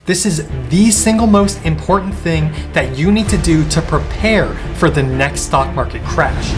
This is the single most important thing that you need to do to prepare for the next stock market crash.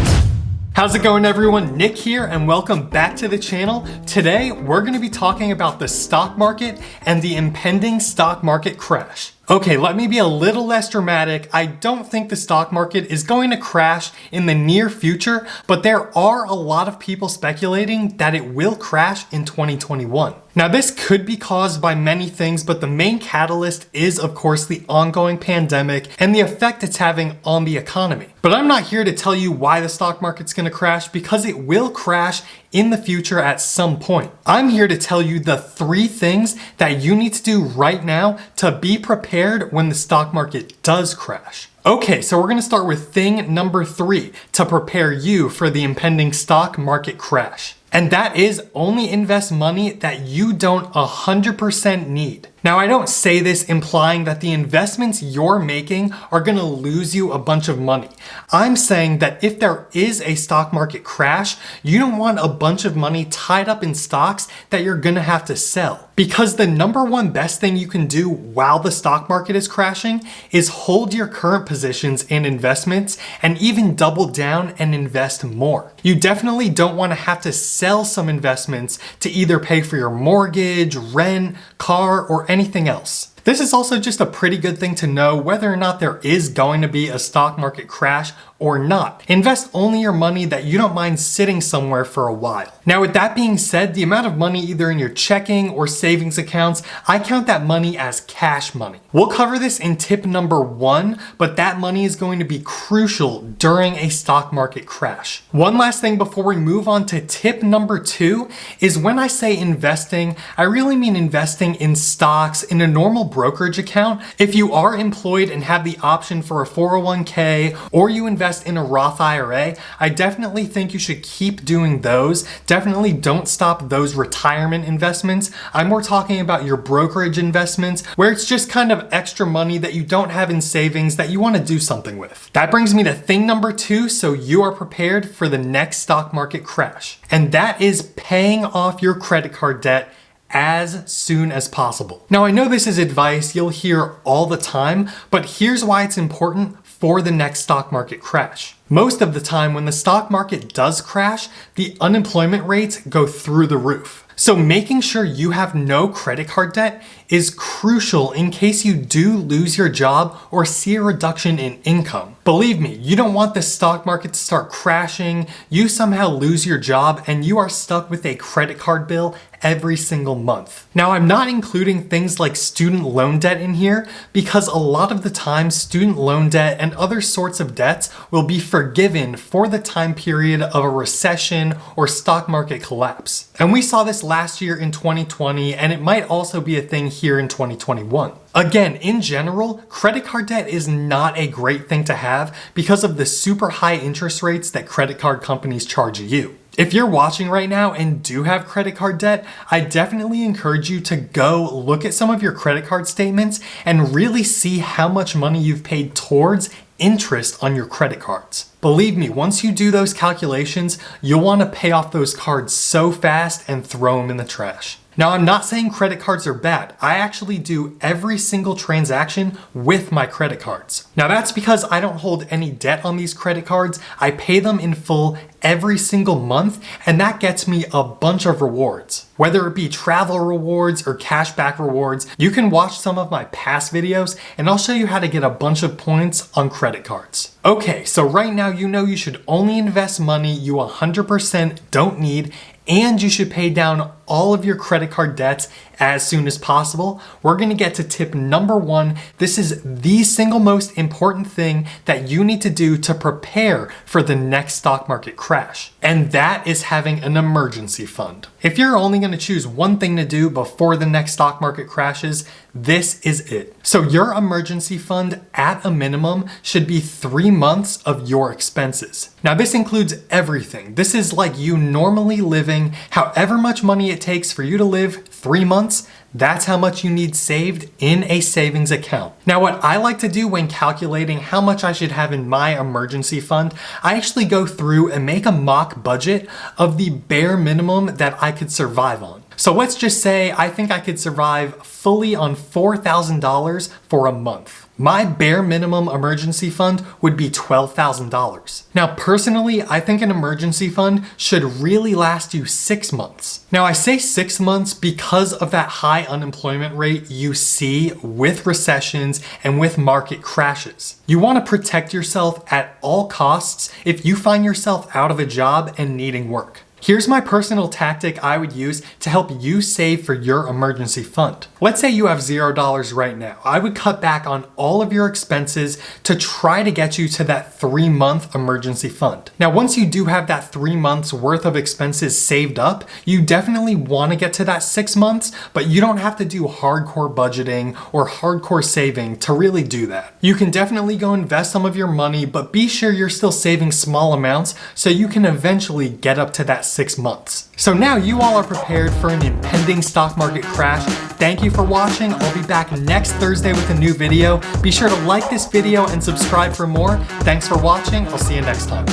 How's it going, everyone? Nick here and welcome back to the channel. Today, we're going to be talking about the stock market and the impending stock market crash. Okay, let me be a little less dramatic. I don't think the stock market is going to crash in the near future, but there are a lot of people speculating that it will crash in 2021. Now, this could be caused by many things, but the main catalyst is, of course, the ongoing pandemic and the effect it's having on the economy. But I'm not here to tell you why the stock market's going to crash, because it will crash in the future at some point. I'm here to tell you the 3 things that you need to do right now to be prepared when the stock market does crash. Okay, so we're going to start with thing number 3 to prepare you for the impending stock market crash. And that is only invest money that you don't 100% need. Now, I don't say this implying that the investments you're making are going to lose you a bunch of money. I'm saying that if there is a stock market crash, you don't want a bunch of money tied up in stocks that you're going to have to sell. Because the number one best thing you can do while the stock market is crashing is hold your current positions and investments and even double down and invest more. You definitely don't want to have to sell some investments to either pay for your mortgage, rent, car, or anything else. This is also just a pretty good thing to know whether or not there is going to be a stock market crash or not. Invest only your money that you don't mind sitting somewhere for a while. Now, with that being said, the amount of money either in your checking or savings accounts, I count that money as cash money. We'll cover this in tip number 1, but that money is going to be crucial during a stock market crash. One last thing before we move on to tip number 2 is when I say investing, I really mean investing in stocks in a normal brokerage account. If you are employed and have the option for a 401k or you invest in a Roth IRA, I definitely think you should keep doing those. Definitely don't stop those retirement investments. I'm more talking about your brokerage investments where it's just kind of extra money that you don't have in savings that you want to do something with. That brings me to thing number 2, so you are prepared for the next stock market crash. And that is paying off your credit card debt as soon as possible. Now, I know this is advice you'll hear all the time, but here's why it's important for the next stock market crash. Most of the time when the stock market does crash, the unemployment rates go through the roof. So making sure you have no credit card debt is crucial in case you do lose your job or see a reduction in income. Believe me, you don't want the stock market to start crashing, you somehow lose your job, and you are stuck with a credit card bill every single month. Now, I'm not including things like student loan debt in here because a lot of the time student loan debt and other sorts of debts will be forgiven for the time period of a recession or stock market collapse. And we saw this last year in 2020, and it might also be a thing here in 2021. Again, in general, credit card debt is not a great thing to have because of the super high interest rates that credit card companies charge you. If you're watching right now and do have credit card debt, I definitely encourage you to go look at some of your credit card statements and really see how much money you've paid towards interest on your credit cards. Believe me, once you do those calculations, you'll want to pay off those cards so fast and throw them in the trash. Now, I'm not saying credit cards are bad. I actually do every single transaction with my credit cards. Now, that's because I don't hold any debt on these credit cards. I pay them in full every single month, and that gets me a bunch of rewards. Whether it be travel rewards or cashback rewards, you can watch some of my past videos, and I'll show you how to get a bunch of points on credit cards. Okay, so right now you know you should only invest money you 100% don't need, and you should pay down all of your credit card debts as soon as possible. We're going to get to tip number 1. This is the single most important thing that you need to do to prepare for the next stock market crash. And that is having an emergency fund. If you're only going to choose one thing to do before the next stock market crashes, this is it. So your emergency fund at a minimum should be 3 months of your expenses. Now, this includes everything. This is like you normally living, however much money it takes for you to live 3 months, that's how much you need saved in a savings account. Now, what I like to do when calculating how much I should have in my emergency fund, I actually go through and make a mock budget of the bare minimum that I could survive on. So let's just say I think I could survive fully on $4,000 for a month. My bare minimum emergency fund would be $12,000. Now, personally, I think an emergency fund should really last you 6 months. Now, I say 6 months because of that high unemployment rate you see with recessions and with market crashes. You want to protect yourself at all costs if you find yourself out of a job and needing work. Here's my personal tactic I would use to help you save for your emergency fund. Let's say you have $0 right now. I would cut back on all of your expenses to try to get you to that 3-month emergency fund. Now, once you do have that 3 months worth of expenses saved up, you definitely want to get to that 6 months, but you don't have to do hardcore budgeting or hardcore saving to really do that. You can definitely go invest some of your money, but be sure you're still saving small amounts so you can eventually get up to that 6 months. So now you all are prepared for an impending stock market crash. Thank you for watching. I'll be back next Thursday with a new video. Be sure to like this video and subscribe for more. Thanks for watching. I'll see you next time.